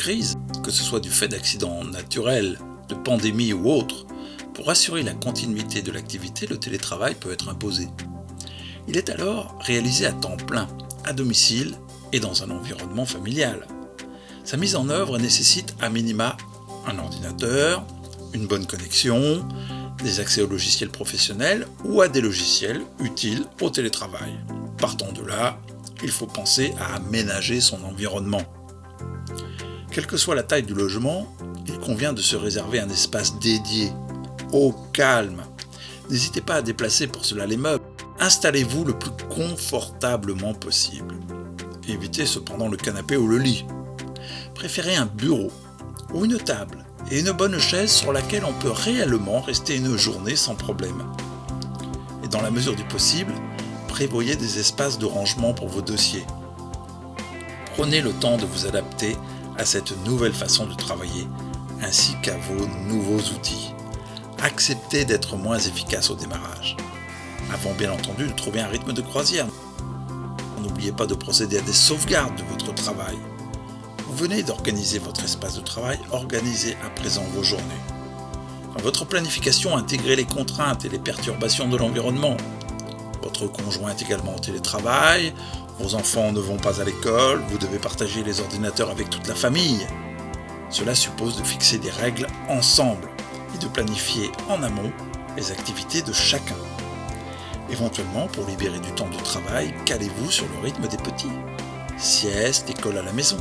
crise, que ce soit du fait d'accidents naturels, de pandémies ou autres, pour assurer la continuité de l'activité, le télétravail peut être imposé. Il est alors réalisé à temps plein, à domicile et dans un environnement familial. Sa mise en œuvre nécessite à minima un ordinateur, une bonne connexion, des accès aux logiciels professionnels ou à des logiciels utiles au télétravail. Partant de là, il faut penser à aménager son environnement. Quelle que soit la taille du logement, il convient de se réserver un espace dédié, au calme. N'hésitez pas à déplacer pour cela les meubles. Installez-vous le plus confortablement possible. Évitez cependant le canapé ou le lit. Préférez un bureau ou une table et une bonne chaise sur laquelle on peut réellement rester une journée sans problème. Et dans la mesure du possible, prévoyez des espaces de rangement pour vos dossiers. Prenez le temps de vous adapter à cette nouvelle façon de travailler, ainsi qu'à vos nouveaux outils. Acceptez d'être moins efficace au démarrage. Avant bien entendu de trouver un rythme de croisière. N'oubliez pas de procéder à des sauvegardes de votre travail. Vous venez d'organiser votre espace de travail, organisez à présent vos journées. Dans votre planification, intégrez les contraintes et les perturbations de l'environnement. Votre conjoint est également au télétravail, vos enfants ne vont pas à l'école, vous devez partager les ordinateurs avec toute la famille. Cela suppose de fixer des règles ensemble et de planifier en amont les activités de chacun. Éventuellement, pour libérer du temps de travail, calez-vous sur le rythme des petits. Sieste, école à la maison.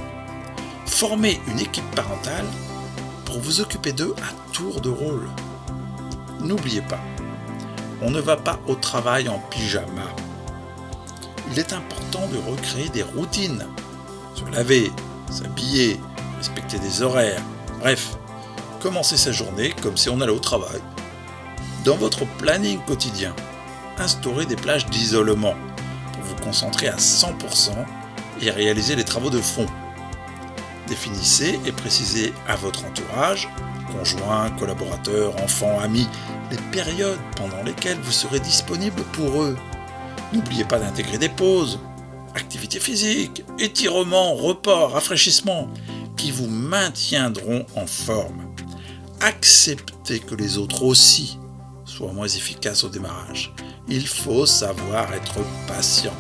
Formez une équipe parentale pour vous occuper d'eux à tour de rôle. N'oubliez pas, on ne va pas au travail en pyjama. Il est important de recréer des routines. Se laver, s'habiller, respecter des horaires. Bref, commencez sa journée comme si on allait au travail. Dans votre planning quotidien, instaurez des plages d'isolement pour vous concentrer à 100% et réaliser les travaux de fond. Définissez et précisez à votre entourage, conjoint, collaborateurs, enfants, amis, les périodes pendant lesquelles vous serez disponible pour eux. N'oubliez pas d'intégrer des pauses, activités physiques, étirements, repas, rafraîchissements, qui vous maintiendront en forme. Acceptez que les autres aussi soient moins efficaces au démarrage. Il faut savoir être patient.